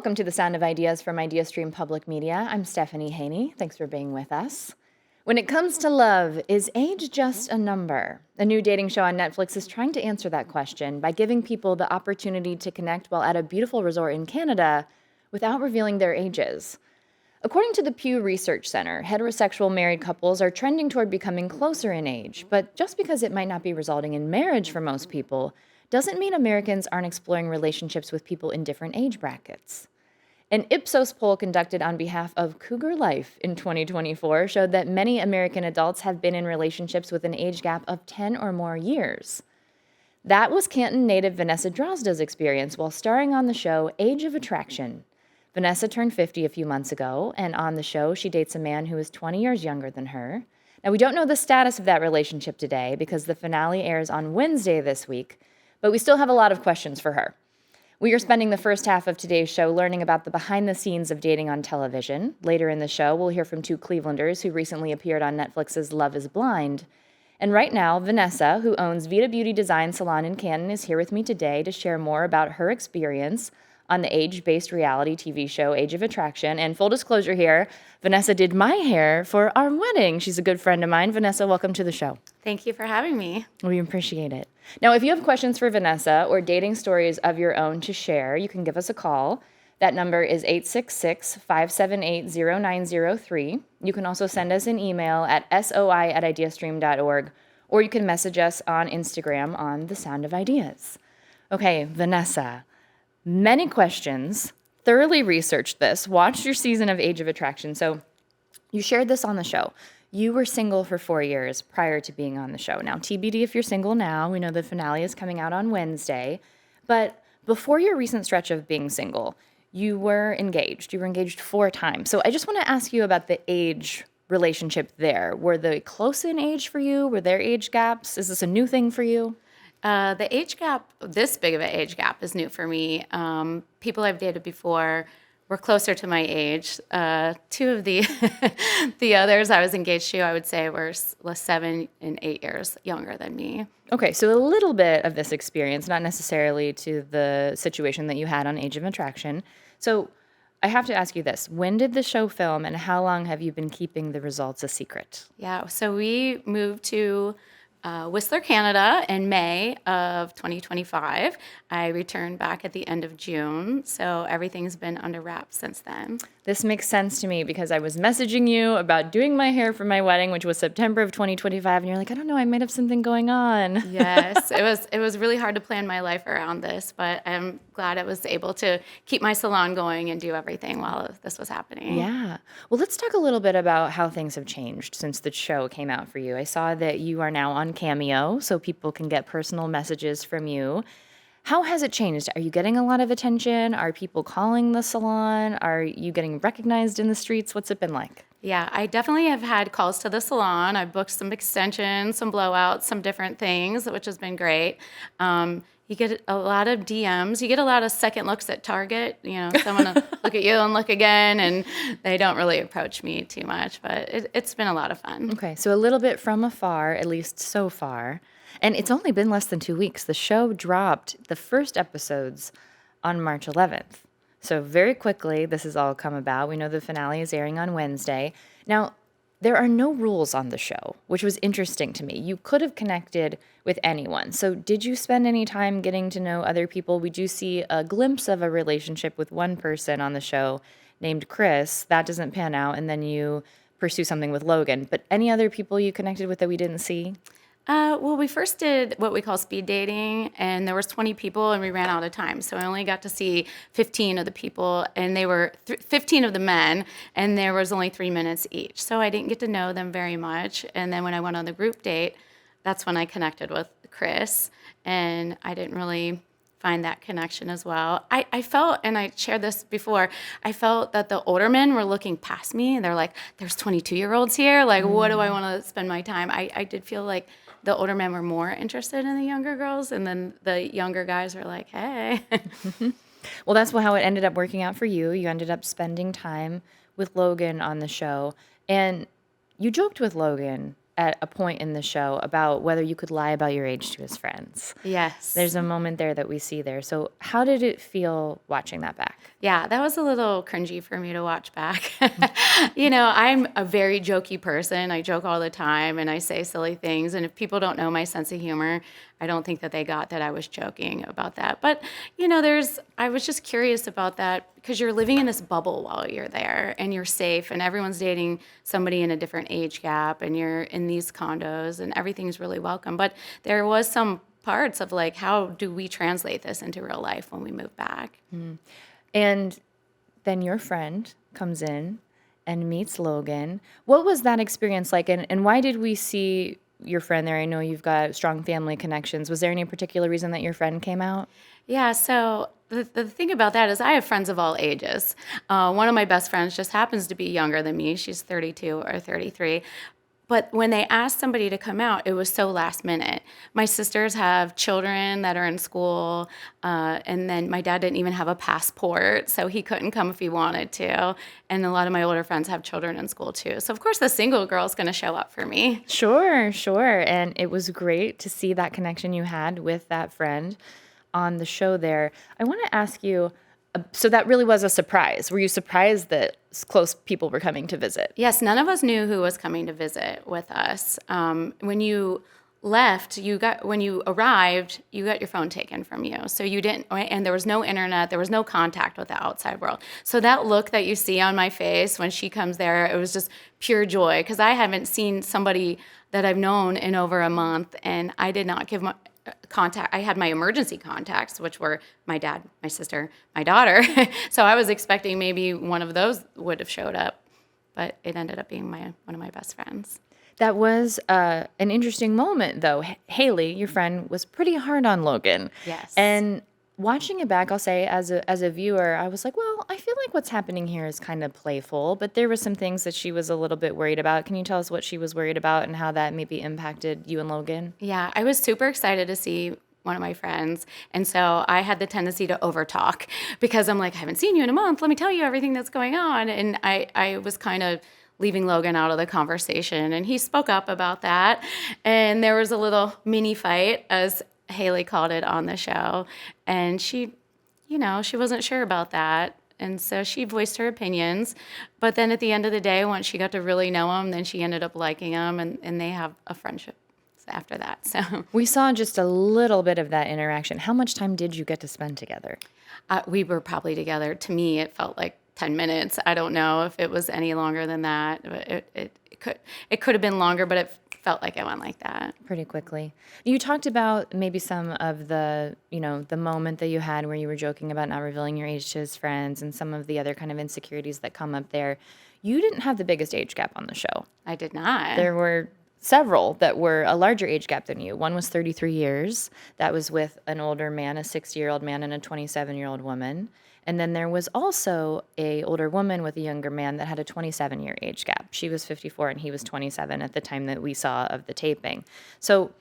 Welcome to the Sound of Ideas from IdeaStream Public Media. I'm Stephanie Haney. Thanks for being with us. When it comes to love, is age just a number? A new dating show on Netflix is trying to answer that question by giving people the opportunity to connect while at a beautiful resort in Canada without revealing their ages. According to the Pew Research Center, heterosexual married couples are trending toward becoming closer in age, but just because it might not be resulting in marriage for most people doesn't mean Americans aren't exploring relationships with people in different age brackets. An Ipsos poll conducted on behalf of Cougar Life in 2024 showed that many American adults have been in relationships with an age gap of 10 or more years. That was Canton native Vanessa Drozda's experience while starring on the show Age of Attraction. Vanessa turned 50 a few months ago, and on the show, she dates a man who is 20 years younger than her. Now, we don't know the status of that relationship today because the finale airs on Wednesday this week, but we still have a lot of questions for her. We are spending the first half of today's show learning about the behind the scenes of dating on television. Later in the show, we'll hear from two Clevelanders who recently appeared on Netflix's Love is Blind. And right now, Vanessa, who owns Vita Beauty Design Salon in Canton, is here with me today to share more about her experience on the age-based reality TV show Age of Attraction. And full disclosure here, Vanessa did my hair for our wedding. She's a good friend of mine. Vanessa, welcome to the show. Thank you for having me. We appreciate it. Now, if you have questions for Vanessa or dating stories of your own to share, you can give us a call. That number is 866-578-0903. You can also send us an email at soi@ideastream.org, or you can message us on Instagram on The Sound of Ideas. Okay, Vanessa, many questions, thoroughly researched this, watched your season of Age of Attraction. So you shared this on the show. You were single for 4 years prior to being on the show. Now, TBD if you're single now. We know the finale is coming out on Wednesday. But before your recent stretch of being single, you were engaged. You were engaged 4 times. So I just want to ask you about the age relationship there. Were they close in age for you? Were there age gaps? Is this a new thing for you? The age gap, this big of an age gap, is new for me. People I've dated before were closer to my age. Two of the the others I was engaged to, I would say, were 7 and 8 years younger than me. Okay, so a little bit of this experience, not necessarily to the situation that you had on Age of Attraction. So I have to ask you this. When did the show film, and how long have you been keeping the results a secret? Yeah, so we moved to Whistler, Canada in May of 2025. I returned back at the end of June, so everything's been under wraps since then. This makes sense to me because I was messaging you about doing my hair for my wedding, which was September of 2025, and you're like, I don't know, I might have something going on. Yes, it was really hard to plan my life around this, but I'm glad I was able to keep my salon going and do everything while this was happening. Yeah. Well, let's talk a little bit about how things have changed since the show came out for you. I saw that you are now on Cameo, so people can get personal messages from you. How has it changed? Are you getting a lot of attention? Are people calling the salon? Are you getting recognized in the streets? What's it been like? Yeah, I definitely have had calls to the salon. I booked some extensions, some blowouts, some different things, which has been great. You get a lot of DMs. You get a lot of second looks at Target. You know, someone will look at you and look again, and they don't really approach me too much, but it's been a lot of fun. Okay, so a little bit from afar, at least so far. And it's only been less than 2 weeks. The show dropped the first episodes on March 11th. So very quickly, this has all come about. We know the finale is airing on Wednesday. Now, there are no rules on the show, which was interesting to me. You could have connected with anyone. So did you spend any time getting to know other people? We do see a glimpse of a relationship with one person on the show named Chris. That doesn't pan out, and then you pursue something with Logan. But any other people you connected with that we didn't see? Well, we first did what we call speed dating, and there was 20 people, and we ran out of time. So I only got to see 15 of the people, and they were 15 of the men, and there was only 3 minutes each. So I didn't get to know them very much. And then when I went on the group date, that's when I connected with Chris, and I didn't really find that connection as well. I felt, and I shared this before, I felt that the older men were looking past me, and they're like, there's 22-year-olds here. Like, what do I want to spend my time? I did feel like the older men were more interested in the younger girls, and then the younger guys were like, hey. Well, that's how it ended up working out for you. You ended up spending time with Logan on the show. And you joked with Logan at a point in the show about whether you could lie about your age to his friends. Yes. There's a moment there that we see there. So how did it feel watching that back? Yeah, that was a little cringy for me to watch back. I'm a very jokey person. I joke all the time and I say silly things. And if people don't know my sense of humor, I don't think that they got that I was joking about that. But, I was just curious about that because you're living in this bubble while you're there and you're safe and everyone's dating somebody in a different age gap and you're in these condos and everything's really welcome. But there was some parts of like, how do we translate this into real life when we move back? And then your friend comes in and meets Logan. What was that experience like? And why did we see your friend there? I know you've got strong family connections. Was there any particular reason that your friend came out? Yeah, so the thing about that is I have friends of all ages. One of my best friends just happens to be younger than me. She's 32 or 33. But when they asked somebody to come out, it was so last minute. My sisters have children that are in school, and then my dad didn't even have a passport, so he couldn't come if he wanted to. And a lot of my older friends have children in school too. So of course the single girl's gonna show up for me. Sure. And it was great to see that connection you had with that friend on the show there. I want to ask you, so that really was a surprise. Were you surprised that close people were coming to visit? Yes, none of us knew who was coming to visit with us. When you left, when you arrived, you got your phone taken from you. So you didn't, and there was no internet, there was no contact with the outside world. So that look that you see on my face when she comes there, it was just pure joy because I haven't seen somebody that I've known in over a month, and I did not give my contact. I had my emergency contacts, which were my dad, my sister, my daughter. So I was expecting maybe one of those would have showed up, but it ended up being one of my best friends. That was an interesting moment, though. Haley, your friend, was pretty hard on Logan. Yes. And watching it back, I'll say, as a viewer, I was like, well, I feel like what's happening here is kind of playful, but there were some things that she was a little bit worried about. Can you tell us what she was worried about and how that maybe impacted you and Logan? Yeah, I was super excited to see one of my friends. And so I had the tendency to overtalk because I'm like, I haven't seen you in a month. Let me tell you everything that's going on. And I was kind of leaving Logan out of the conversation. And he spoke up about that. And there was a little mini fight, as Haley called it on the show. And she wasn't sure about that. And so she voiced her opinions. But then at the end of the day, once she got to really know him, then she ended up liking him. And they have a friendship after that. So We saw just a little bit of that interaction. How much time did you get to spend together? we were probably together. To me, it felt like 10 minutes. I don't know if it was any longer than that. But it could have been longer, but it felt like it went like that. Pretty quickly. You talked about maybe some of the, the moment that you had where you were joking about not revealing your age to his friends and some of the other kind of insecurities that come up there. You didn't have the biggest age gap on the show. I did not. There were several that were a larger age gap than you. One was 33 years. That was with an older man, a 60-year-old man, and a 27-year-old woman. And then there was also a older woman with a younger man that had a 27-year age gap. She was 54 and he was 27 at the time that we saw of the taping. So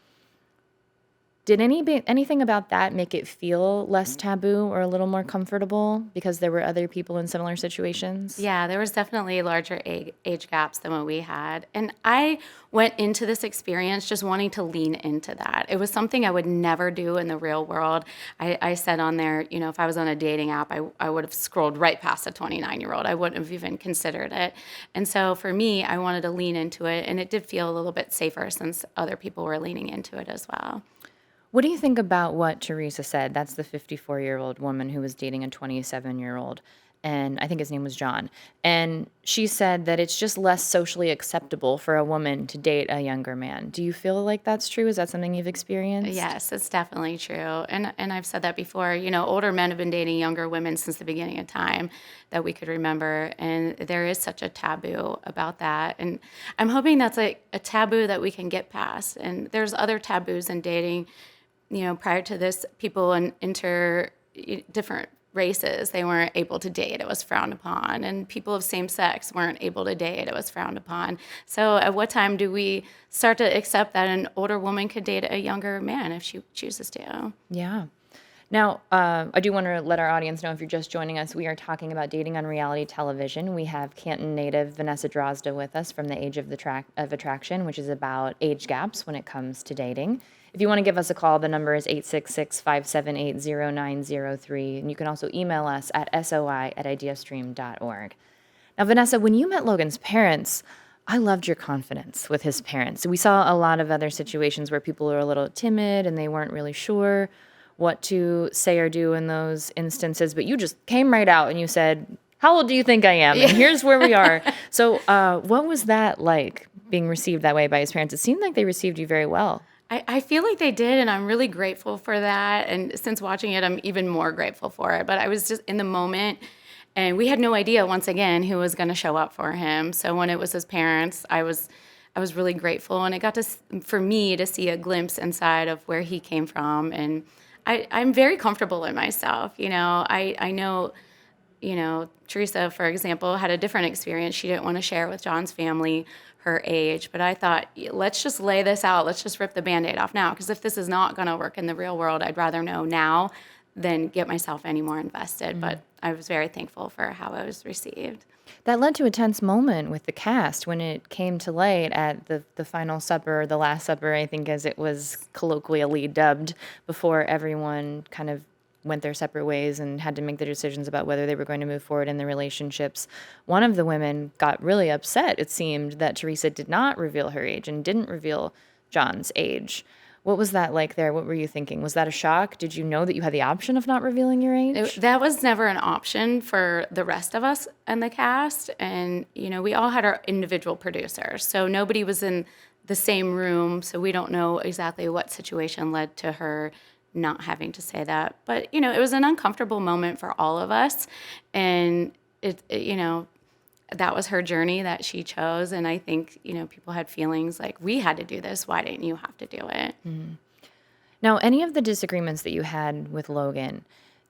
did anything about that make it feel less taboo or a little more comfortable because there were other people in similar situations? Yeah, there was definitely larger age gaps than what we had. And I went into this experience just wanting to lean into that. It was something I would never do in the real world. I said on there, if I was on a dating app, I would have scrolled right past a 29-year-old. I wouldn't have even considered it. And so for me, I wanted to lean into it. And it did feel a little bit safer since other people were leaning into it as well. What do you think about what Teresa said? That's the 54-year-old woman who was dating a 27-year-old, and I think his name was John. And she said that it's just less socially acceptable for a woman to date a younger man. Do you feel like that's true? Is that something you've experienced? Yes, it's definitely true. And I've said that before. Older men have been dating younger women since the beginning of time that we could remember. And there is such a taboo about that. And I'm hoping that's a taboo that we can get past. And there's other taboos in dating. Prior to this, people enter different races. They weren't able to date. It was frowned upon. And people of same sex weren't able to date. It was frowned upon. So at what time do we start to accept that an older woman could date a younger man if she chooses to? Yeah. Now, I do want to let our audience know if you're just joining us, we are talking about dating on reality television. We have Canton native Vanessa Drozda with us from The Age of Attraction, which is about age gaps when it comes to dating. If you want to give us a call, the number is 866-578-0903, and you can also email us at soi@ideastream.org. Now, Vanessa, when you met Logan's parents, I loved your confidence with his parents. We saw a lot of other situations where people were a little timid and they weren't really sure what to say or do in those instances, but you just came right out and you said, "How old do you think I am? And here's where we are." So, what was that like, being received that way by his parents? It seemed like they received you very well. I feel like they did, and I'm really grateful for that. And since watching it, I'm even more grateful for it. But I was just in the moment, and we had no idea, once again, who was going to show up for him. So when it was his parents, I was really grateful, and it got for me to see a glimpse inside of where he came from. And I'm very comfortable in myself. I know, Teresa, for example, had a different experience. She didn't want to share with John's family her age, but I thought, let's just lay this out. Let's just rip the Band-Aid off now, because if this is not going to work in the real world, I'd rather know now than get myself any more invested. But I was very thankful for how I was received. That led to a tense moment with the cast when it came to light at the final supper, the Last Supper, I think, as it was colloquially dubbed, before everyone kind of went their separate ways and had to make the decisions about whether they were going to move forward in the relationships. One of the women got really upset, it seemed, that Teresa did not reveal her age and didn't reveal John's age. What was that like there? What were you thinking? Was that a shock? Did you know that you had the option of not revealing your age? That was never an option for the rest of us in the cast. And, we all had our individual producers. So nobody was in the same room. So we don't know exactly what situation led to her not having to say that. But, it was an uncomfortable moment for all of us. And, that was her journey that she chose. And I think, people had feelings like, we had to do this. Why didn't you have to do it? Now, any of the disagreements that you had with Logan,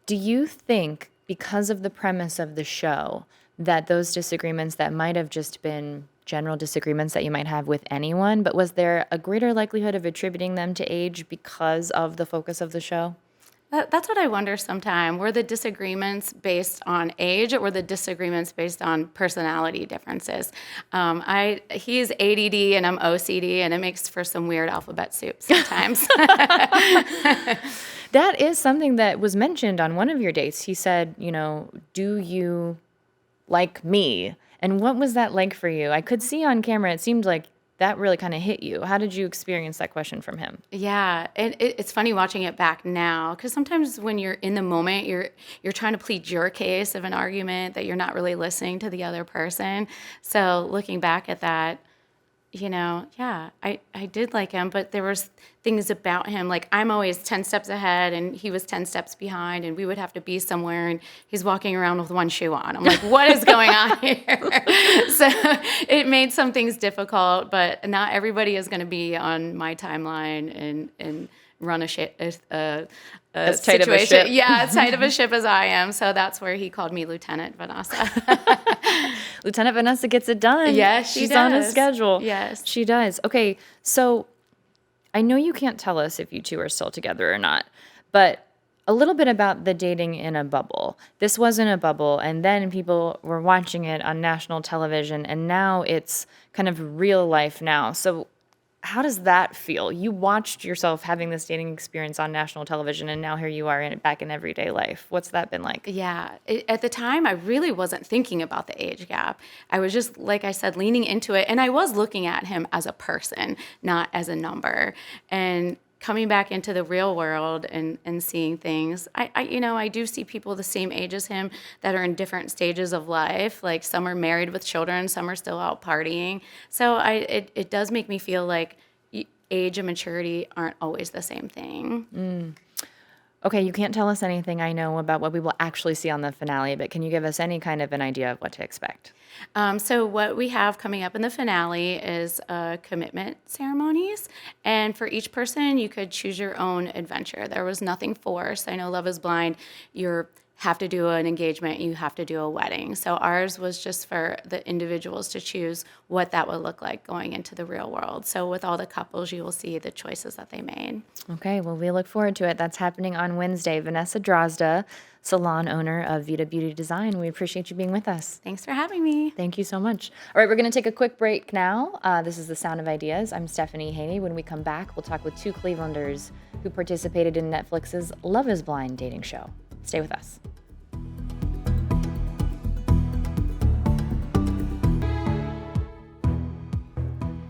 do you think, because of the premise of the show, that those disagreements that might have just been general disagreements that you might have with anyone, but was there a greater likelihood of attributing them to age because of the focus of the show? That's what I wonder sometimes. Were the disagreements based on age, or were the disagreements based on personality differences? He's ADD and I'm OCD, and it makes for some weird alphabet soup sometimes. That is something that was mentioned on one of your dates. He said, "Do you like me?" And what was that like for you? I could see on camera, it seemed like that really kind of hit you. How did you experience that question from him? Yeah, and it's funny watching it back now, because sometimes when you're in the moment, you're trying to plead your case of an argument that you're not really listening to the other person. So looking back at that, yeah, I did like him, but there was things about him, like I'm always 10 steps ahead and he was 10 steps behind, and we would have to be somewhere and he's walking around with one shoe on. I'm like, what is going on here? So it made some things difficult, but not everybody is going to be on my timeline and run as tight situation. of a ship. Yeah, as tight of a ship as I am. So that's where he called me Lieutenant Vanessa. Lieutenant Vanessa gets it done. Yes, she's on a schedule. Yes, she does. Okay, so I know you can't tell us if you two are still together or not, but a little bit about the dating in a bubble. This wasn't a bubble, and then people were watching it on national television, and now it's kind of real life now. So how does that feel? You watched yourself having this dating experience on national television, and now here you are back in everyday life. What's that been like? Yeah. At the time, I really wasn't thinking about the age gap. I was just, like I said, leaning into it. And I was looking at him as a person, not as a number. And coming back into the real world and seeing things, I do see people the same age as him that are in different stages of life. Like some are married with children, some are still out partying. So it does make me feel like age and maturity aren't always the same thing. Okay, you can't tell us anything, I know, about what we will actually see on the finale, but can you give us any kind of an idea of what to expect? So what we have coming up in the finale is commitment ceremonies. And for each person, you could choose your own adventure. There was nothing forced. I know Love is Blind, you're have to do an engagement, you have to do a wedding. So ours was just for the individuals to choose what that would look like going into the real world. So with all the couples, you will see the choices that they made. Okay, well, we look forward to it. That's happening on Wednesday. Vanessa Drozda, salon owner of Vita Beauty Design. We appreciate you being with us. Thanks for having me. Thank you so much. All right, we're going to take a quick break now. This is The Sound of Ideas. I'm Stephanie Haney. When we come back, we'll talk with two Clevelanders who participated in Netflix's Love is Blind dating show. Stay with us.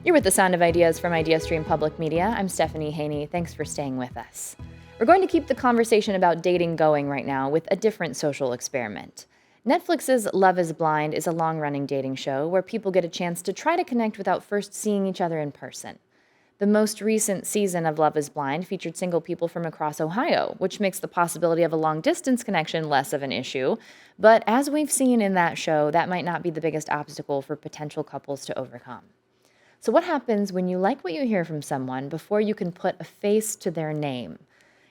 You're with The Sound of Ideas from IdeaStream Public Media. I'm Stephanie Haney. Thanks for staying with us. We're going to keep the conversation about dating going right now with a different social experiment. Netflix's Love is Blind is a long-running dating show where people get a chance to try to connect without first seeing each other in person. The most recent season of Love is Blind featured single people from across Ohio, which makes the possibility of a long-distance connection less of an issue. But as we've seen in that show, that might not be the biggest obstacle for potential couples to overcome. So what happens when you like what you hear from someone before you can put a face to their name?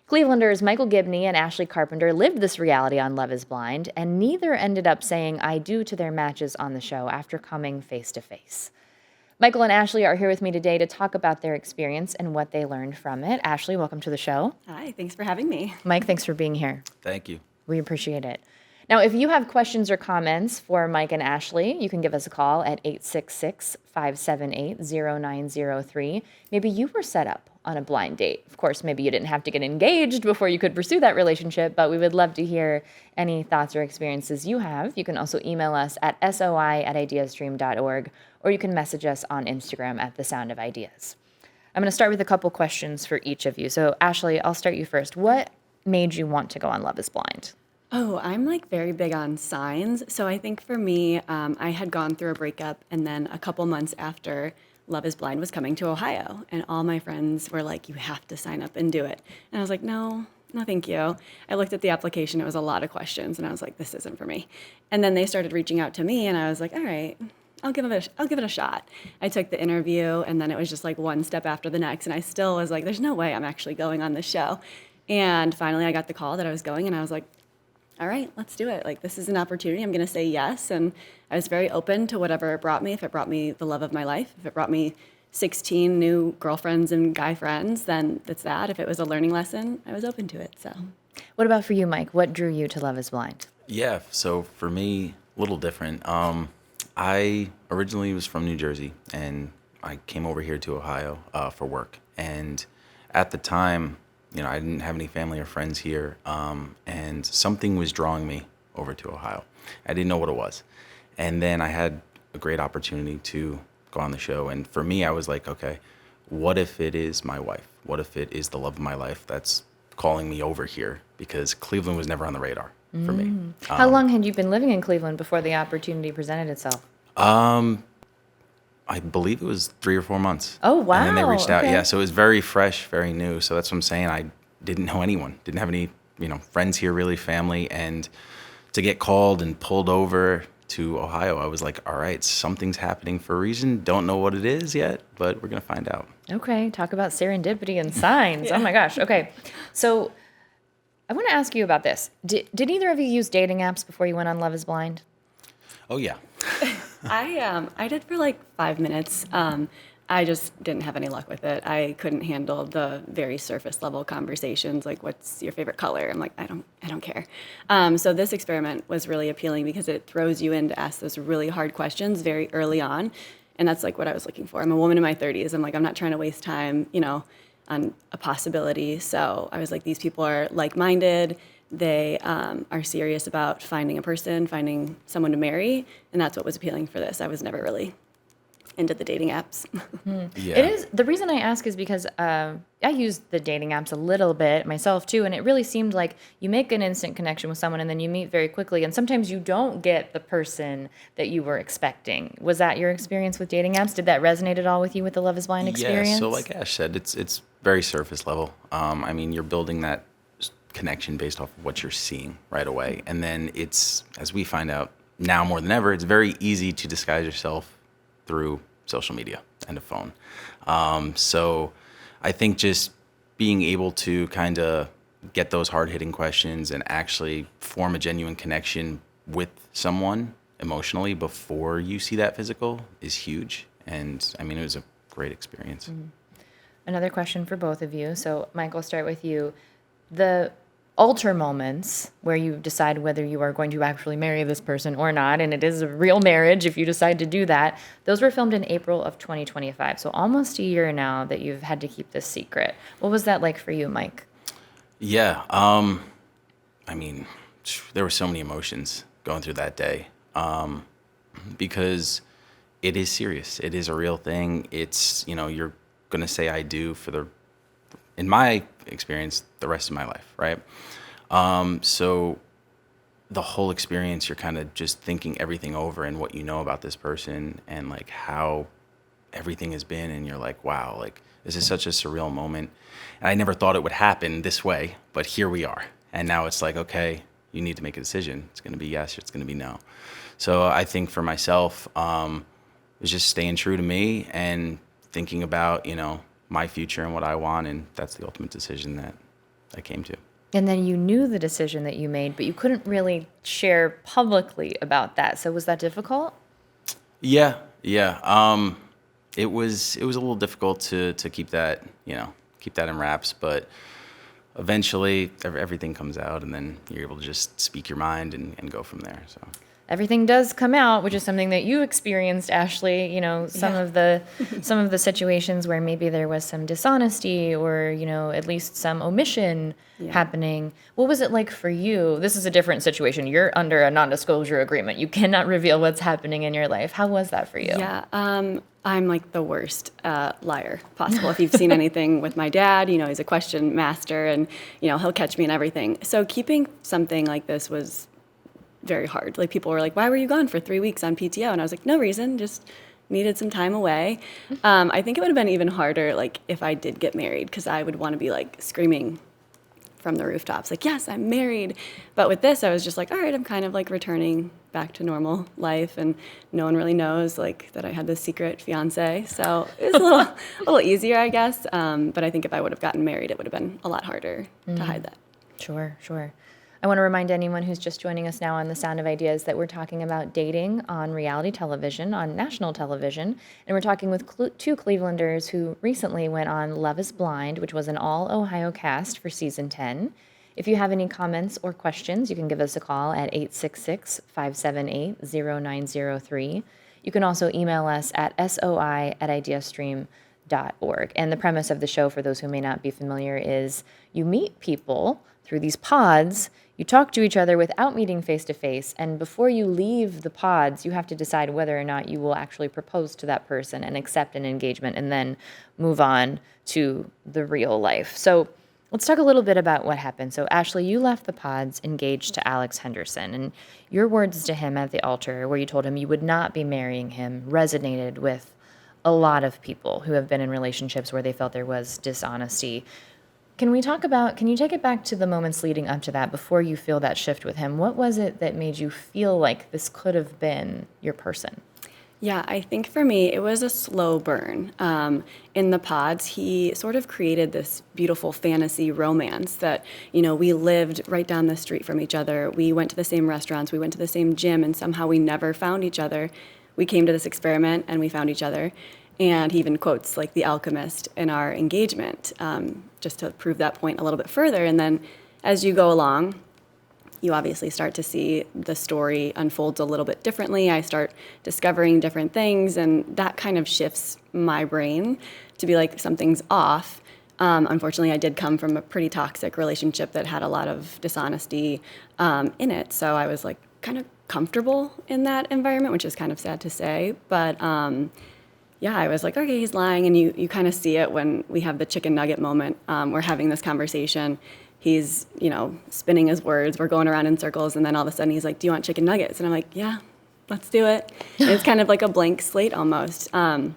Clevelanders Michael Gibney and Ashley Carpenter lived this reality on Love is Blind, and neither ended up saying I do to their matches on the show after coming face to face. Michael and Ashley are here with me today to talk about their experience and what they learned from it. Ashley, welcome to the show. Hi, thanks for having me. Mike, thanks for being here. Thank you. We appreciate it. Now, if you have questions or comments for Mike and Ashley, you can give us a call at 866-578-0903. Maybe you were set up on a blind date. Of course, maybe you didn't have to get engaged before you could pursue that relationship, but we would love to hear any thoughts or experiences you have. You can also email us at soi@ideastream.org, or you can message us on Instagram at The Sound of Ideas. I'm going to start with a couple questions for each of you. So, Ashley, I'll start you first. What made you want to go on Love is Blind? Oh, I'm like very big on signs. So I think for me, I had gone through a breakup, and then a couple months after Love is Blind was coming to Ohio, and all my friends were like, you have to sign up and do it. And I was like, no, thank you. I looked at the application. It was a lot of questions, and I was like, this isn't for me. And then they started reaching out to me, and I was like, all right, I'll give it a shot. I took the interview, and then it was just like one step after the next, and I still was like, there's no way I'm actually going on this show. And finally I got the call that I was going, and I was like, all right, let's do it. Like, this is an opportunity. I'm going to say yes. And I was very open to whatever it brought me. If it brought me the love of my life, if it brought me 16 new girlfriends and guy friends, then it's that. If it was a learning lesson, I was open to it. So, What about for you, Mike? What drew you to Love is Blind? Yeah, so for me, a little different. I originally was from New Jersey, and I came over here to Ohio for work. And at the time, you know, I didn't have any family or friends here, and something was drawing me over to Ohio. I didn't know what it was. And then I had a great opportunity to go on the show. And for me, I was like, okay, what if it is my wife? What if it is the love of my life that's calling me over here? Because Cleveland was never on the radar for me. How long had you been living in Cleveland before the opportunity presented itself? I believe it was 3 or 4 months. Oh, wow. And then they reached out. Okay. Yeah, so it was very fresh, very new. So that's what I'm saying. I didn't know anyone. Didn't have any, friends here, really, family. And to get called and pulled over to Ohio, I was like, all right, something's happening for a reason. Don't know what it is yet, but we're going to find out. Okay, talk about serendipity and signs. Oh my gosh. Okay, so I want to ask you about this. Did either of you use dating apps before you went on Love is Blind? Oh, yeah. I did for like 5 minutes. I just didn't have any luck with it. I couldn't handle the very surface level conversations, like what's your favorite color? I'm like, I don't care. So this experiment was really appealing because it throws you in to ask those really hard questions very early on. And that's like what I was looking for. I'm a woman in my 30s. I'm like, I'm not trying to waste time, on a possibility. So I was like, these people are like-minded. They are serious about finding a person, finding someone to marry. And that's what was appealing for this. I was never really into the dating apps. Yeah. It is. The reason I ask is because I used the dating apps a little bit myself too, and it really seemed like you make an instant connection with someone and then you meet very quickly, and sometimes you don't get the person that you were expecting. Was that your experience with dating apps? Did that resonate at all with you with the Love is Blind experience? Yeah, so like Ash said, it's very surface level. I mean, you're building that connection based off of what you're seeing right away. And then it's, as we find out now more than ever, it's very easy to disguise yourself through social media and a phone. So I think just being able to kind of get those hard-hitting questions and actually form a genuine connection with someone emotionally before you see that physical is huge. And I mean, it was a great experience. Another question for both of you. So, Mike, I'll start with you. The altar moments where you decide whether you are going to actually marry this person or not, and it is a real marriage if you decide to do that, those were filmed in April of 2025. So almost a year now that you've had to keep this secret. What was that like for you, Mike? Yeah. I mean, there were so many emotions going through that day, because it is serious. It is a real thing. It's, you're going to say I do in my experience, the rest of my life, right? So the whole experience, you're kind of just thinking everything over and what you know about this person and like how everything has been. And you're like, wow, like this is such a surreal moment. And I never thought it would happen this way, but here we are. And now it's like, okay, you need to make a decision. It's going to be yes, or it's going to be no. So I think for myself, it was just staying true to me and thinking about, my future and what I want. And that's the ultimate decision that I came to. And then you knew the decision that you made, but you couldn't really share publicly about that. So was that difficult? Yeah. It was a little difficult to keep that, keep that in wraps, but eventually everything comes out and then you're able to just speak your mind and go from there. So everything does come out, which is something that you experienced, Ashley. Some of the situations where maybe there was some dishonesty or at least some omission happening. What was it like for you? This is a different situation. You're under a non-disclosure agreement. You cannot reveal what's happening in your life. How was that for you? Yeah, I'm like the worst liar possible. If you've seen anything with my dad, he's a question master, and he'll catch me in everything. So keeping something like this was very hard. Like people were like, why were you gone for 3 weeks on PTO? And I was like, no reason, just needed some time away. I think it would have been even harder like if I did get married, because I would want to be like screaming from the rooftops, like, yes, I'm married. But with this, I was just like, all right, I'm kind of like returning back to normal life, and no one really knows like that I had this secret fiance. So it was a little easier, I guess. But I think if I would have gotten married, it would have been a lot harder to hide that. Sure. I want to remind anyone who's just joining us now on The Sound of Ideas that we're talking about dating on reality television, on national television. And we're talking with two Clevelanders who recently went on Love is Blind, which was an all-Ohio cast for season 10. If you have any comments or questions, you can give us a call at 866-578-0903. You can also email us at soi@ideastream.org. And the premise of the show, for those who may not be familiar, is you meet people through these pods. You talk to each other without meeting face-to-face, and before you leave the pods, you have to decide whether or not you will actually propose to that person and accept an engagement and then move on to the real life. So let's talk a little bit about what happened. So Ashley, you left the pods engaged to Alex Henderson, and your words to him at the altar, where you told him you would not be marrying him, resonated with a lot of people who have been in relationships where they felt there was dishonesty. Can you take it back to the moments leading up to that before you feel that shift with him? What was it that made you feel like this could have been your person? Yeah, I think for me, it was a slow burn. In the pods, he sort of created this beautiful fantasy romance that, we lived right down the street from each other. We went to the same restaurants, we went to the same gym, and somehow we never found each other. We came to this experiment and we found each other. And he even quotes like The Alchemist in our engagement, just to prove that point a little bit further. And then as you go along, you obviously start to see the story unfolds a little bit differently. I start discovering different things, and that kind of shifts my brain to be like, something's off. Unfortunately, I did come from a pretty toxic relationship that had a lot of dishonesty in it. So I was like kind of comfortable in that environment, which is kind of sad to say. But yeah, I was like, okay, he's lying. And you kind of see it when we have the chicken nugget moment. We're having this conversation. He's, spinning his words. We're going around in circles. And then all of a sudden he's like, do you want chicken nuggets? And I'm like, yeah, let's do it. And it's kind of like a blank slate almost. And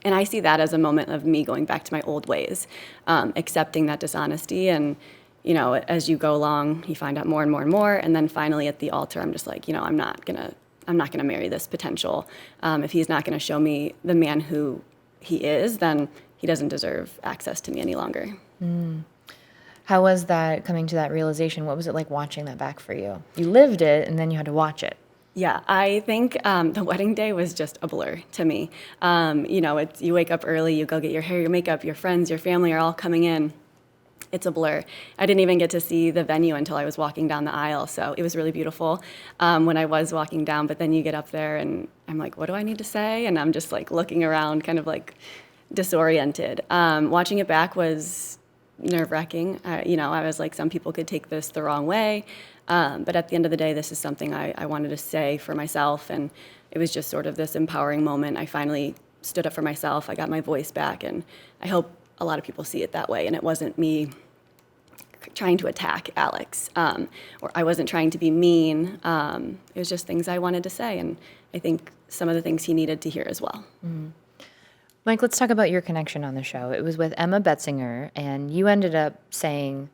I see that as a moment of me going back to my old ways, accepting that dishonesty. And, as you go along, you find out more and more and more. And then finally at the altar, I'm just like, I'm not gonna marry this potential. If he's not gonna show me the man who he is, then he doesn't deserve access to me any longer. How was that coming to that realization? What was it like watching that back for you? You lived it and then you had to watch it. Yeah, I think the wedding day was just a blur to me. It's, you wake up early, you go get your hair, your makeup, your friends, your family are all coming in. It's a blur. I didn't even get to see the venue until I was walking down the aisle, so it was really beautiful when I was walking down, but then you get up there and I'm like, what do I need to say? And I'm just like looking around, kind of like disoriented. Watching it back was nerve-wracking. I was like, some people could take this the wrong way, but at the end of the day, this is something I wanted to say for myself, and it was just sort of this empowering moment. I finally stood up for myself. I got my voice back, and I hope a lot of people see it that way, and it wasn't me trying to attack Alex, or I wasn't trying to be mean. It was just things I wanted to say, and I think some of the things he needed to hear as well. Mike, let's talk about your connection on the show. It was with Emma Betzinger, and you ended up saying,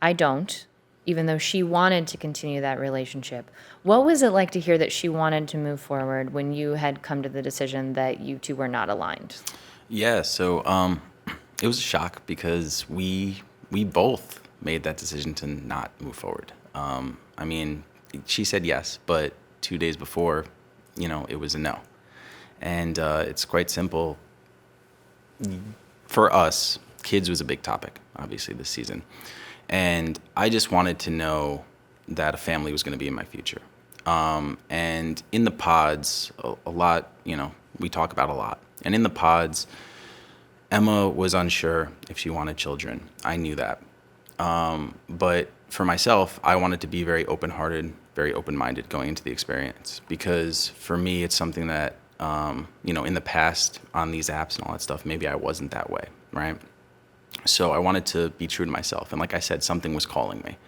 I don't, even though she wanted to continue that relationship. What was it like to hear that she wanted to move forward when you had come to the decision that you two were not aligned? Yeah, so it was a shock because we both made that decision to not move forward. I mean, she said yes, but 2 days before, it was a no. And it's quite simple. For us, kids was a big topic, obviously, this season. And I just wanted to know that a family was going to be in my future. And in the pods, a lot, we talk about a lot. And in the pods, Emma was unsure if she wanted children. I knew that. But for myself, I wanted to be very open-hearted, very open-minded going into the experience. Because for me, it's something that, in the past on these apps and all that stuff, maybe I wasn't that way, right? So I wanted to be true to myself. And like I said, something was calling me.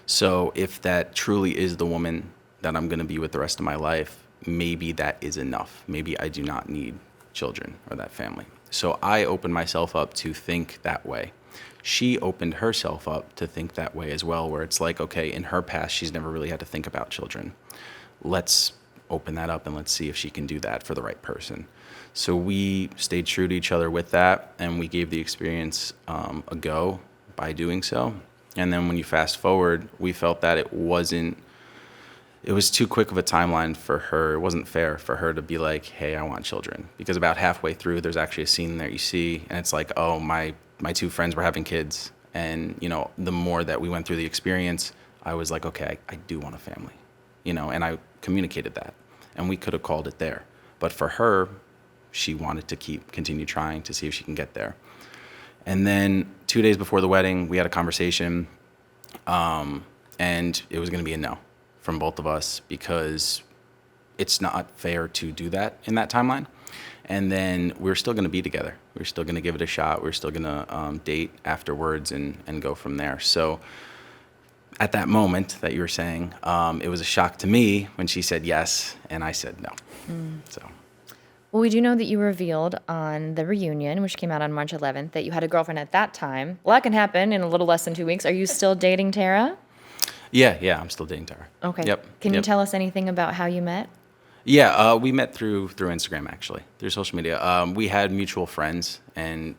So if that truly is the woman that I'm going to be with the rest of my life, maybe that is enough. Maybe I do not need children or that family. So I opened myself up to think that way. She opened herself up to think that way as well, where it's like, okay, in her past, she's never really had to think about children. Let's open that up and let's see if she can do that for the right person. So we stayed true to each other with that, and we gave the experience a go by doing so. And then when you fast forward, we felt that it was too quick of a timeline for her. It wasn't fair for her to be like, hey, I want children. Because about halfway through, there's actually a scene there you see, and it's like, oh, my two friends were having kids. And, the more that we went through the experience, I was like, okay, I do want a family, and I communicated that. And we could have called it there. But for her, she wanted to continue trying to see if she can get there. And then 2 days before the wedding, we had a conversation, and it was going to be a no from both of us because it's not fair to do that in that timeline. And then we're still going to be together. We're still going to give it a shot. We're still going to date afterwards and go from there. So at that moment that you were saying, it was a shock to me when she said yes and I said no. So. Well, we do know that you revealed on the reunion, which came out on March 11th, that you had a girlfriend at that time. A lot can happen in a little less than 2 weeks. Are you still dating Tara? Yeah, I'm still dating Tara. Okay. Yep. Can you tell us anything about how you met? Yeah, we met through Instagram, actually, through social media. We had mutual friends, and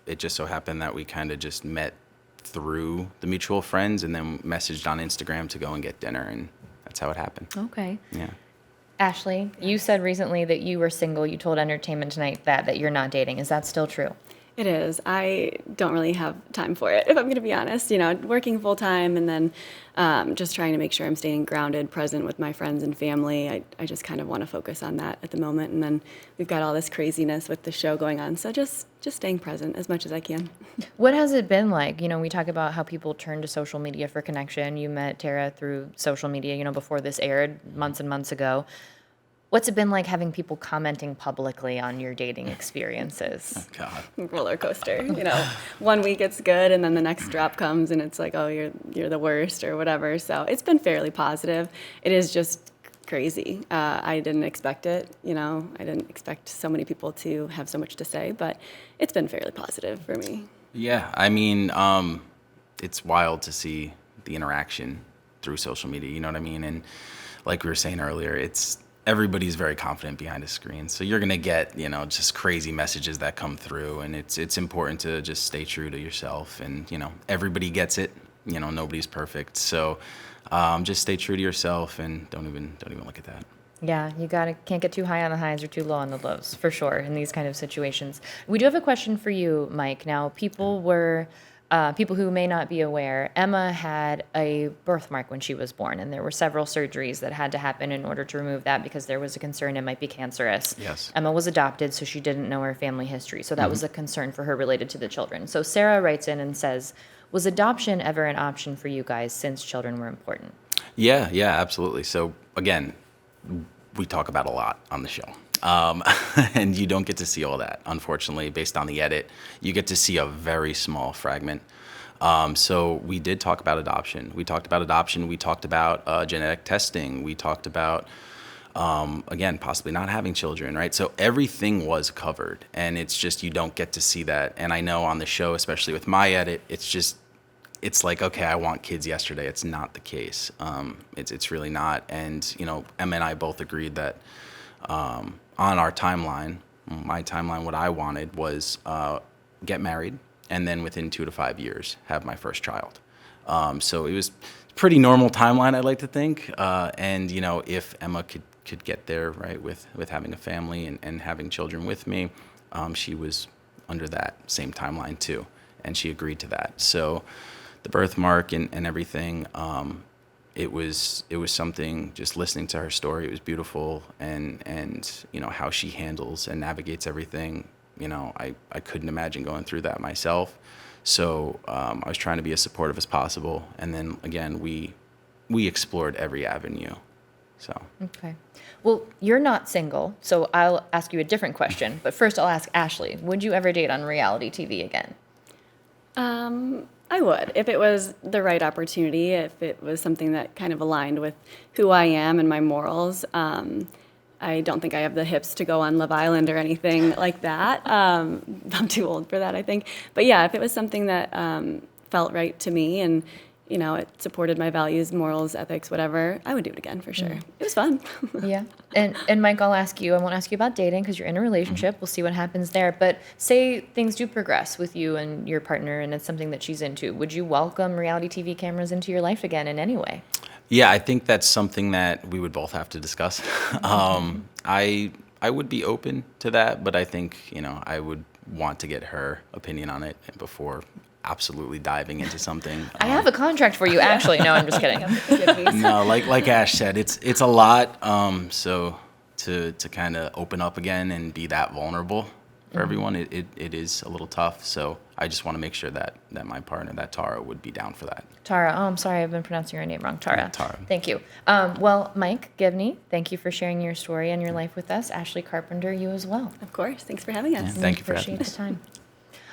it just so happened that we kind of just met through the mutual friends and then messaged on Instagram to go and get dinner, and that's how it happened. Okay. Yeah. Ashley, you said recently that you were single. You told Entertainment Tonight that you're not dating. Is that still true? It is. I don't really have time for it, if I'm going to be honest. Working full time and then just trying to make sure I'm staying grounded, present with my friends and family. I just kind of want to focus on that at the moment. And then we've got all this craziness with the show going on. So just staying present as much as I can. What has it been like? We talk about how people turn to social media for connection. You met Tara through social media, before this aired months and months ago. What's it been like having people commenting publicly on your dating experiences? Oh, God. Roller coaster. 1 week it's good, and then the next drop comes, and it's like, oh, you're the worst or whatever. So it's been fairly positive. It is just crazy. I didn't expect it. I didn't expect so many people to have so much to say, but it's been fairly positive for me. Yeah, I mean, it's wild to see the interaction through social media. You know what I mean? And like we were saying earlier, everybody's very confident behind a screen. So you're going to get, just crazy messages that come through, and it's important to just stay true to yourself. And, everybody gets it. Nobody's perfect. So just stay true to yourself and don't even look at that. Yeah, can't get too high on the highs or too low on the lows, for sure, in these kind of situations. We do have a question for you, Mike. Now, people who may not be aware, Emma had a birthmark when she was born, and there were several surgeries that had to happen in order to remove that because there was a concern it might be cancerous. Yes. Emma was adopted, so she didn't know her family history, so that was a concern for her related to the children. So Sarah writes in and says, was adoption ever an option for you guys since children were important? Yeah, absolutely. So again, we talk about a lot on the show. And you don't get to see all that, unfortunately, based on the edit. You get to see a very small fragment. So we did talk about adoption. We talked about genetic testing. We talked about, again, possibly not having children, right? So everything was covered, and it's just you don't get to see that. And I know on the show, especially with my edit, it's like, okay, I want kids yesterday. It's not the case. It's really not. And, Emma and I both agreed that on our timeline, my timeline, what I wanted was get married and then within 2 to 5 years have my first child. So it was a pretty normal timeline, I'd like to think. And, if Emma could get there, right, with having a family and having children with me, she was under that same timeline too. And she agreed to that. So the birthmark and everything, it was something, just listening to her story, it was beautiful. And how she handles and navigates everything, I couldn't imagine going through that myself. So I was trying to be as supportive as possible. And then again, we explored every avenue. So. Okay. Well, you're not single, so I'll ask you a different question. But first I'll ask Ashley, would you ever date on reality TV again? I would, if it was the right opportunity, if it was something that kind of aligned with who I am and my morals. I don't think I have the hips to go on Love Island or anything like that. I'm too old for that, I think. But yeah, if it was something that felt right to me and, it supported my values, morals, ethics, whatever, I would do it again for sure. It was fun. Yeah. And Mike, I won't ask you about dating because you're in a relationship. We'll see what happens there. But say things do progress with you and your partner and it's something that she's into. Would you welcome reality TV cameras into your life again in any way? Yeah, I think that's something that we would both have to discuss. I would be open to that, but I think, I would want to get her opinion on it before absolutely diving into something. I have a contract for you, actually. No, I'm just kidding. No, like Ash said, it's a lot. So to kind of open up again and be that vulnerable for everyone, it is a little tough. So I just want to make sure that my partner, that Tara, would be down for that. Tara. Oh, I'm sorry. I've been pronouncing your name wrong. Tara. Tara. Thank you. Well, Mike Givney, thank you for sharing your story and your life with us. Ashley Carpenter, you as well. Of course. Thanks for having us. Yeah, thank you for having Appreciate us. the time.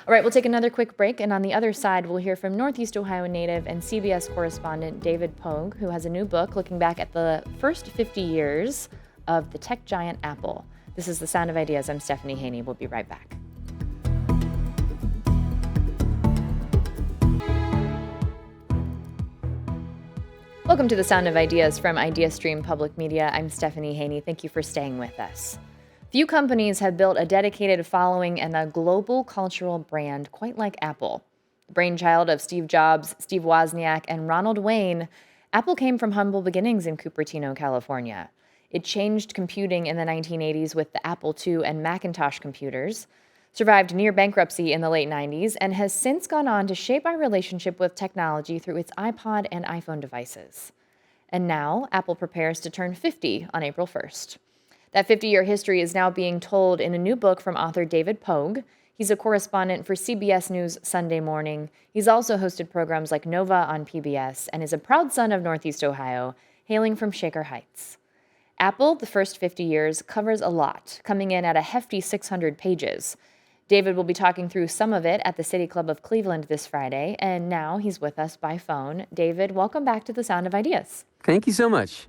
All right, we'll take another quick break, and on the other side, we'll hear from Northeast Ohio native and CBS correspondent David Pogue, who has a new book looking back at the first 50 years of the tech giant Apple. This is The Sound of Ideas. I'm Stephanie Haney. We'll be right back. Welcome to The Sound of Ideas from IdeaStream Public Media. I'm Stephanie Haney. Thank you for staying with us. Few companies have built a dedicated following and a global cultural brand quite like Apple. The brainchild of Steve Jobs, Steve Wozniak, and Ronald Wayne, Apple came from humble beginnings in Cupertino, California. It changed computing in the 1980s with the Apple II and Macintosh computers, survived near bankruptcy in the late 90s, and has since gone on to shape our relationship with technology through its iPod and iPhone devices. And now, Apple prepares to turn 50 on April 1st. That 50-year history is now being told in a new book from author David Pogue. He's a correspondent for CBS News Sunday Morning. He's also hosted programs like Nova on PBS and is a proud son of Northeast Ohio, hailing from Shaker Heights. Apple, the first 50 years, covers a lot, coming in at a hefty 600 pages. David will be talking through some of it at the City Club of Cleveland this Friday, and now he's with us by phone. David, welcome back to The Sound of Ideas. Thank you so much.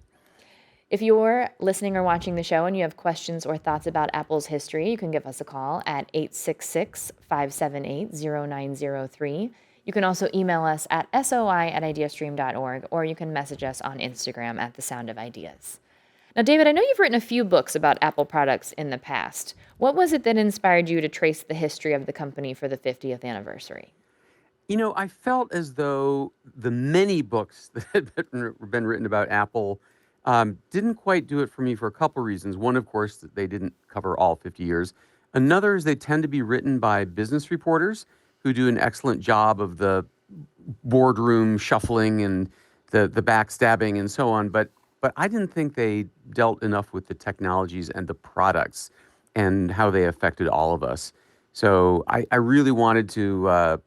If you're listening or watching the show and you have questions or thoughts about Apple's history, you can give us a call at 866-578-0903. You can also email us at soi@ideastream.org, or you can message us on Instagram at The Sound of Ideas. Now, David, I know you've written a few books about Apple products in the past. What was it that inspired you to trace the history of the company for the 50th anniversary? I felt as though the many books that had been written about Apple didn't quite do it for me for a couple reasons. One, of course, that they didn't cover all 50 years. Another is they tend to be written by business reporters who do an excellent job of the boardroom shuffling and the backstabbing and so on. But I didn't think they dealt enough with the technologies and the products and how they affected all of us. So I really wanted to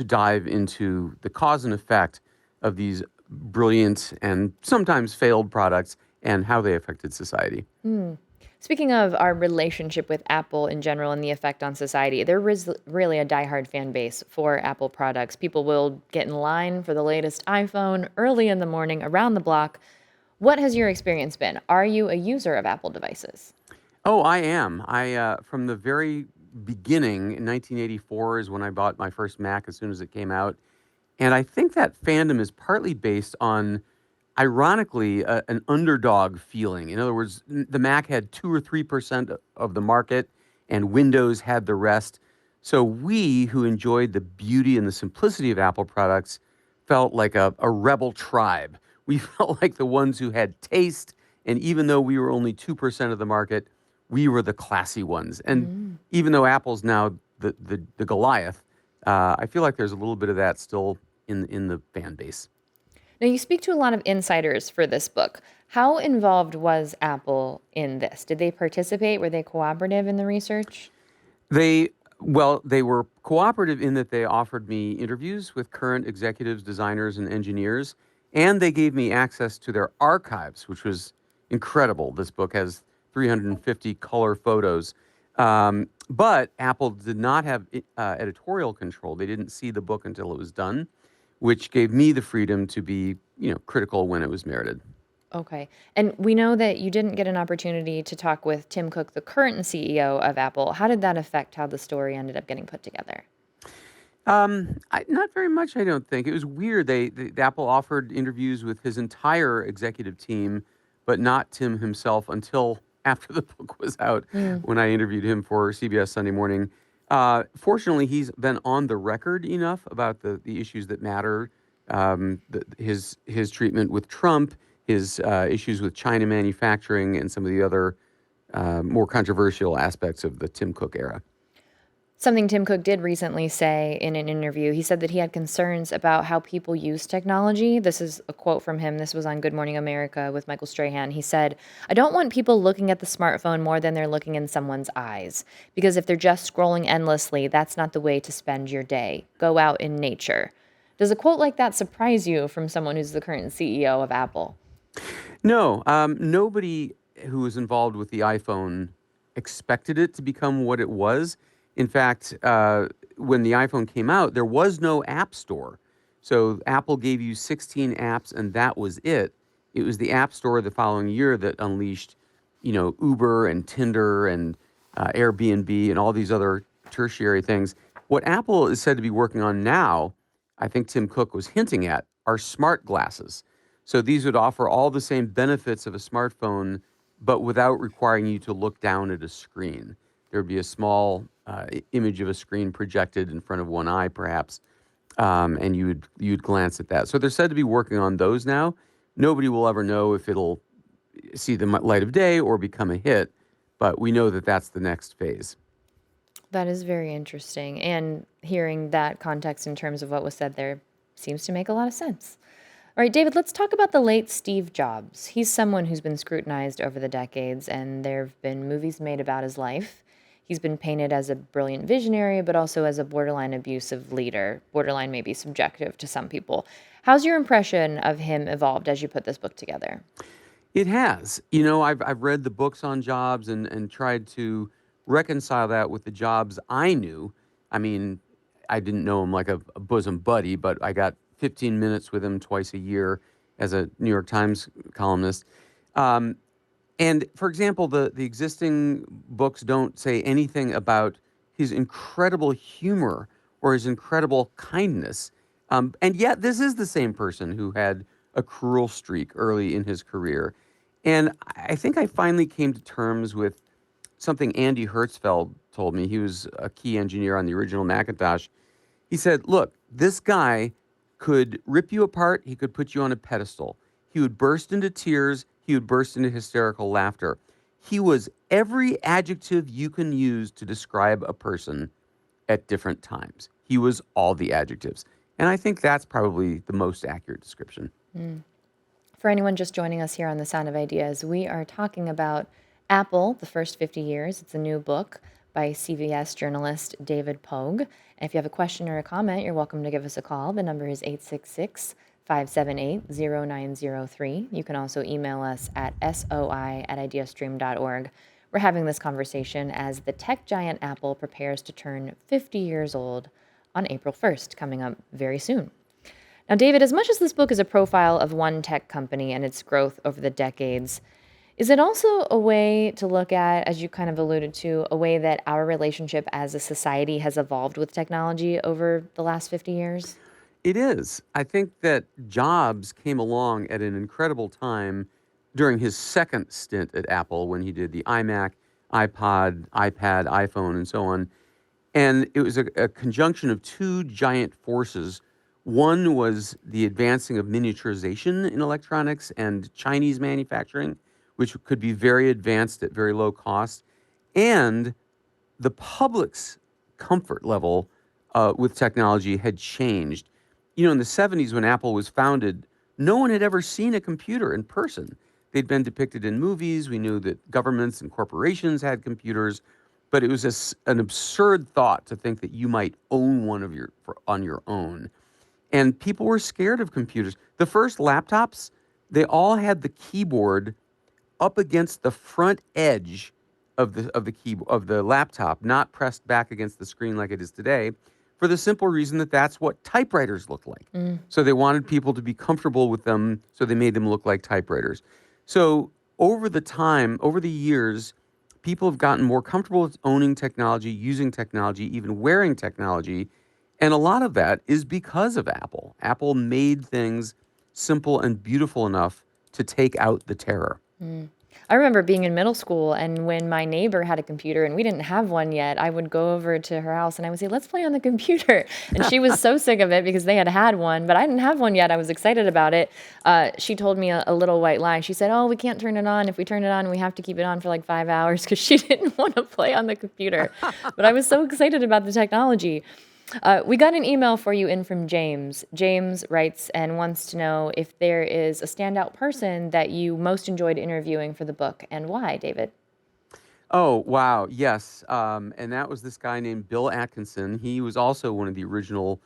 dive into the cause and effect of these brilliant and sometimes failed products and how they affected society. Speaking of our relationship with Apple in general and the effect on society, there is really a diehard fan base for Apple products. People will get in line for the latest iPhone early in the morning around the block. What has your experience been? Are you a user of Apple devices? Oh, I am. From the very beginning, in 1984 is when I bought my first Mac as soon as it came out. And I think that fandom is partly based on, ironically, an underdog feeling. In other words, the Mac had 2 or 3% of the market, and Windows had the rest. So we, who enjoyed the beauty and the simplicity of Apple products, felt like a rebel tribe. We felt like the ones who had taste, and even though we were only 2% of the market, we were the classy ones. And even though Apple's now the Goliath, I feel like there's a little bit of that still in the fan base. Now, you speak to a lot of insiders for this book. How involved was Apple in this? Did they participate? Were they cooperative in the research? They were cooperative in that they offered me interviews with current executives, designers, and engineers, and they gave me access to their archives, which was incredible. This book has 350 color photos. But Apple did not have editorial control. They didn't see the book until it was done, which gave me the freedom to be, critical when it was merited. Okay. And we know that you didn't get an opportunity to talk with Tim Cook, the current CEO of Apple. How did that affect how the story ended up getting put together? Not very much, I don't think. It was weird. The Apple offered interviews with his entire executive team, but not Tim himself until after the book was out when I interviewed him for CBS Sunday Morning. Fortunately, he's been on the record enough about the issues that matter, his treatment with Trump, his issues with China manufacturing, and some of the other more controversial aspects of the Tim Cook era. Something Tim Cook did recently say in an interview, he said that he had concerns about how people use technology. This is a quote from him. This was on Good Morning America with Michael Strahan. He said, "I don't want people looking at the smartphone more than they're looking in someone's eyes. Because if they're just scrolling endlessly, that's not the way to spend your day. Go out in nature." Does a quote like that surprise you from someone who's the current CEO of Apple? No, nobody who was involved with the iPhone expected it to become what it was. In fact, when the iPhone came out, there was no app store. So Apple gave you 16 apps, and that was it. It was the App Store the following year that unleashed, Uber and Tinder and Airbnb and all these other tertiary things. What Apple is said to be working on now, I think Tim Cook was hinting at, are smart glasses. So these would offer all the same benefits of a smartphone, but without requiring you to look down at a screen. There would be a small image of a screen projected in front of one eye, perhaps, and you'd glance at that. So they're said to be working on those now. Nobody will ever know if it'll see the light of day or become a hit, but we know that that's the next phase. That is very interesting. And hearing that context in terms of what was said there seems to make a lot of sense. All right, David, let's talk about the late Steve Jobs. He's someone who's been scrutinized over the decades, and there have been movies made about his life. He's been painted as a brilliant visionary, but also as a borderline abusive leader. Borderline may be subjective to some people. How's your impression of him evolved as you put this book together? It has. I've read the books on Jobs and tried to reconcile that with the Jobs I knew. I mean, I didn't know him like a bosom buddy, but I got 15 minutes with him twice a year as a New York Times columnist. And for example, the existing books don't say anything about his incredible humor or his incredible kindness. And yet this is the same person who had a cruel streak early in his career. And I think I finally came to terms with something Andy Hertzfeld told me. He was a key engineer on the original Macintosh. He said, look, this guy could rip you apart. He could put you on a pedestal. He would burst into tears. He would burst into hysterical laughter. He was every adjective you can use to describe a person at different times. He was all the adjectives. And I think that's probably the most accurate description. For anyone just joining us here on The Sound of Ideas, we are talking about Apple, the First 50 Years. It's a new book by CBS journalist David Pogue. And if you have a question or a comment, you're welcome to give us a call. The number is 866-578-0903. You can also email us at soi@ideastream.org. We're having this conversation as the tech giant Apple prepares to turn 50 years old on April 1st, coming up very soon. Now, David, as much as this book is a profile of one tech company and its growth over the decades, is it also a way to look at, as you kind of alluded to, a way that our relationship as a society has evolved with technology over the last 50 years? It is. I think that Jobs came along at an incredible time during his second stint at Apple when he did the iMac, iPod, iPad, iPhone, and so on. And it was a conjunction of two giant forces. One was the advancing of miniaturization in electronics and Chinese manufacturing, which could be very advanced at very low cost, and the public's comfort level with technology had changed. You know, in the 70s when Apple was founded, no one had ever seen a computer in person. They'd been depicted in movies. We knew that governments and corporations had computers, but it was an absurd thought to think that you might own one on your own. And people were scared of computers. The first laptops, they all had the keyboard up against the front edge of the laptop, not pressed back against the screen like it is today, for the simple reason that that's what typewriters look like. So they wanted people to be comfortable with them, so they made them look like typewriters. So over the years, people have gotten more comfortable with owning technology, using technology, even wearing technology. And a lot of that is because of Apple. Apple made things simple and beautiful enough to take out the terror. I remember being in middle school, and when my neighbor had a computer and we didn't have one yet, I would go over to her house and I would say, let's play on the computer. And she was so sick of it because they had had one, but I didn't have one yet. I was excited about it. She told me a little white lie. She said, oh, we can't turn it on. If we turn it on, we have to keep it on for like 5 hours because she didn't want to play on the computer. But I was so excited about the technology. We got an email for you in from James. James writes and wants to know if there is a standout person that you most enjoyed interviewing for the book and why, David. Oh, wow. Yes. And that was this guy named Bill Atkinson. He was also one of the original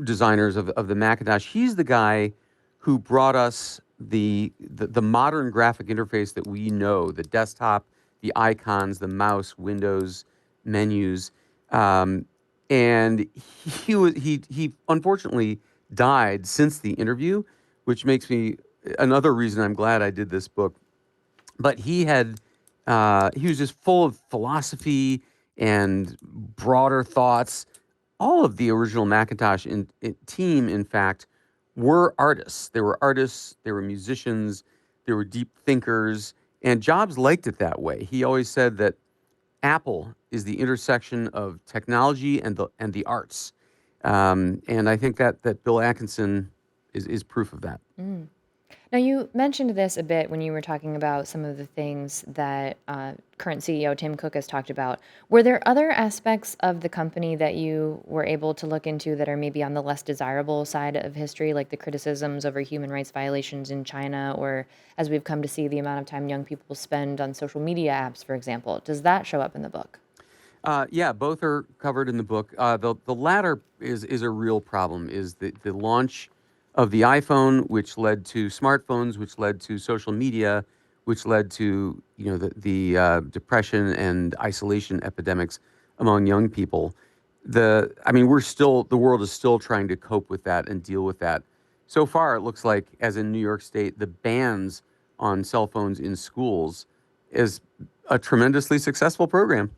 designers of the Macintosh. He's the guy who brought us the modern graphic interface that we know, the desktop, the icons, the mouse, windows, menus. And he unfortunately died since the interview, which makes me another reason I'm glad I did this book. But he was just full of philosophy and broader thoughts. All of the original Macintosh team, in fact, were artists. They were artists. They were musicians. They were deep thinkers. And Jobs liked it that way. He always said that Apple is the intersection of technology and the arts, and I think that Bill Atkinson is proof of that. Now, you mentioned this a bit when you were talking about some of the things that current CEO Tim Cook has talked about. Were there other aspects of the company that you were able to look into that are maybe on the less desirable side of history, like the criticisms over human rights violations in China, or as we've come to see, the amount of time young people spend on social media apps, for example? Does that show up in the book? Yeah, both are covered in the book. The latter is a real problem, is the launch of the iPhone, which led to smartphones, which led to social media, which led to the depression and isolation epidemics among young people. The world is still trying to cope with that and deal with that. So far, it looks like, as in New York State, the bans on cell phones in schools is a tremendously successful program.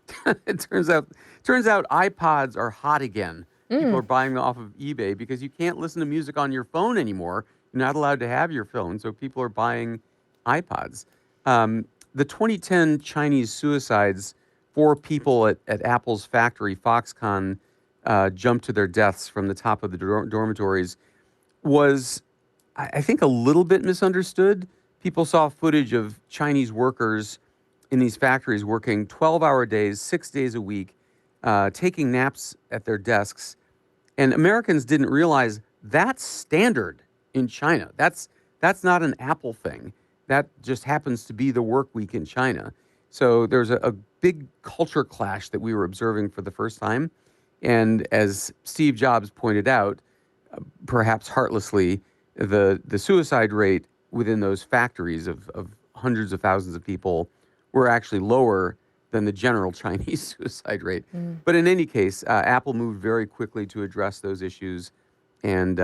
It turns out iPods are hot again. People are buying them off of eBay because you can't listen to music on your phone anymore. You're not allowed to have your phone, so people are buying iPods. The 2010 Chinese suicides, 4 people at Apple's factory, Foxconn, jumped to their deaths from the top of the dormitories, was, I think, a little bit misunderstood. People saw footage of Chinese workers in these factories working 12-hour days, 6 days a week, taking naps at their desks. And Americans didn't realize that's standard in China. That's not an Apple thing. That just happens to be the work week in China. So there's a big culture clash that we were observing for the first time. And as Steve Jobs pointed out, perhaps heartlessly, the suicide rate within those factories of hundreds of thousands of people were actually lower than the general Chinese suicide rate. But in any case, Apple moved very quickly to address those issues and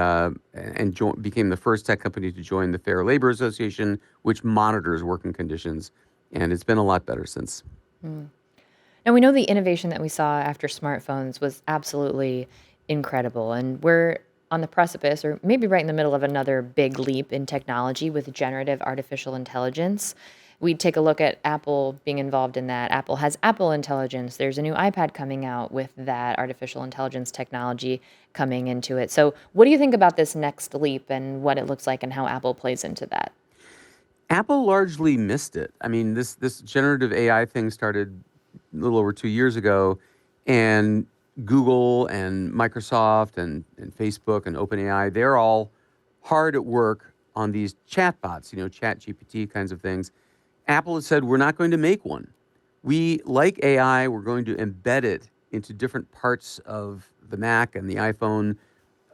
became the first tech company to join the Fair Labor Association, which monitors working conditions. And it's been a lot better since. Now, we know the innovation that we saw after smartphones was absolutely incredible, and we're on the precipice, or maybe right in the middle of another big leap in technology with generative artificial intelligence. We take a look at Apple being involved in that. Apple has Apple Intelligence. There's a new iPad coming out with that artificial intelligence technology coming into it. So what do you think about this next leap and what it looks like and how Apple plays into that? Apple largely missed it. I mean, this generative AI thing started a little over 2 years ago, and Google and Microsoft and Facebook and OpenAI, they're all hard at work on these chatbots, ChatGPT kinds of things. Apple has said, we're not going to make one. We like AI. We're going to embed it into different parts of the Mac and the iPhone,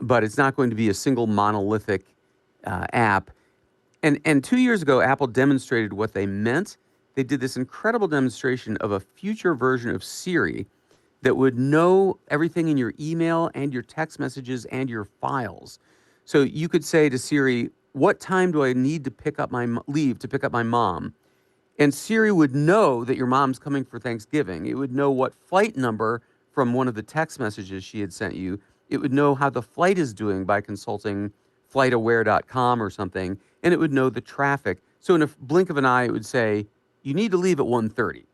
but it's not going to be a single monolithic app. And 2 years ago, Apple demonstrated what they meant. They did this incredible demonstration of a future version of Siri that would know everything in your email and your text messages and your files. So you could say to Siri, what time do I need to pick up leave to pick up my mom? And Siri would know that your mom's coming for Thanksgiving. It would know what flight number from one of the text messages she had sent you. It would know how the flight is doing by consulting flightaware.com or something, and it would know the traffic. So in a blink of an eye, it would say, you need to leave at 1:30,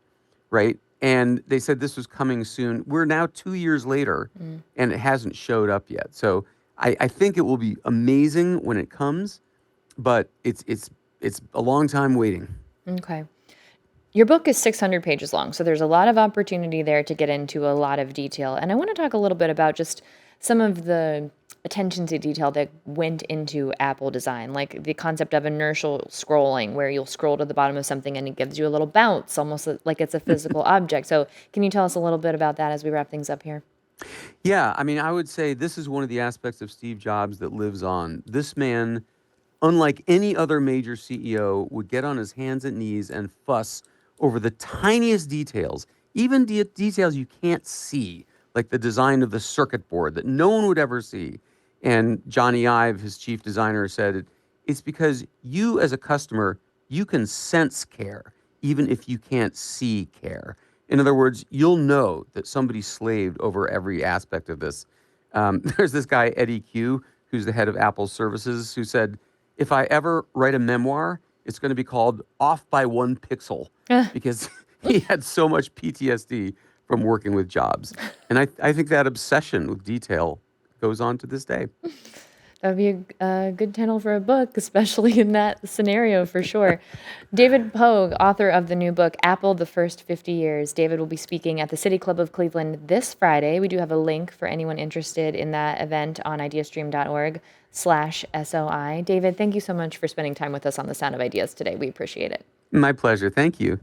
right? And they said this was coming soon. We're now 2 years later, and it hasn't showed up yet. So I think it will be amazing when it comes, but it's a long time waiting. Okay. Your book is 600 pages long, so there's a lot of opportunity there to get into a lot of detail. And I want to talk a little bit about just some of the attention to detail that went into Apple design, like the concept of inertial scrolling, where you'll scroll to the bottom of something and it gives you a little bounce, almost like it's a physical object. So can you tell us a little bit about that as we wrap things up here? Yeah, I mean, I would say this is one of the aspects of Steve Jobs that lives on. This man, unlike any other major CEO, would get on his hands and knees and fuss over the tiniest details, even details you can't see, like the design of the circuit board that no one would ever see. And Johnny Ive, his chief designer, said, it's because you as a customer, you can sense care, even if you can't see care. In other words, you'll know that somebody slaved over every aspect of this. There's this guy, Eddie Q, who's the head of Apple Services, who said, if I ever write a memoir, it's going to be called Off by One Pixel, because he had so much PTSD from working with Jobs. And I think that obsession with detail goes on to this day. That would be a good title for a book, especially in that scenario, for sure. David Pogue, author of the new book, Apple, The First 50 Years. David will be speaking at the City Club of Cleveland this Friday. We do have a link for anyone interested in that event on ideastream.org/SOI. David, thank you so much for spending time with us on The Sound of Ideas today. We appreciate it. My pleasure. Thank you.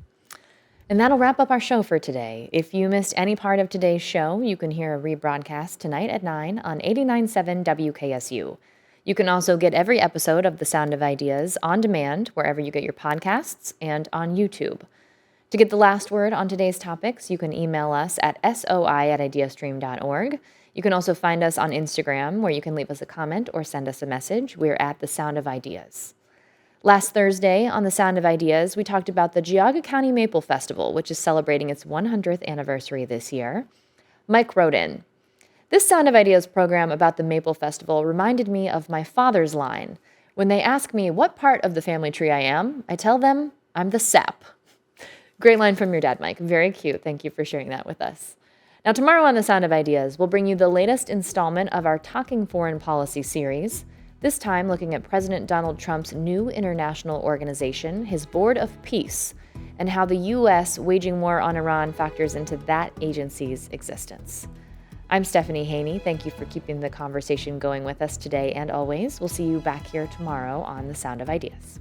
And that'll wrap up our show for today. If you missed any part of today's show, you can hear a rebroadcast tonight at 9 on 89.7 WKSU. You can also get every episode of The Sound of Ideas on demand wherever you get your podcasts and on YouTube. To get the last word on today's topics, you can email us at soi@ideastream.org. You can also find us on Instagram, where you can leave us a comment or send us a message. We're at The Sound of Ideas. Last Thursday on The Sound of Ideas, we talked about the Geauga County Maple Festival, which is celebrating its 100th anniversary this year. Mike wrote in, this Sound of Ideas program about the Maple Festival reminded me of my father's line. When they ask me what part of the family tree I am, I tell them I'm the sap. Great line from your dad, Mike. Very cute. Thank you for sharing that with us. Now, tomorrow on The Sound of Ideas, we'll bring you the latest installment of our Talking Foreign Policy series, this time looking at President Donald Trump's new international organization, his Board of Peace, and how the U.S. waging war on Iran factors into that agency's existence. I'm Stephanie Haney. Thank you for keeping the conversation going with us today and always. We'll see you back here tomorrow on The Sound of Ideas.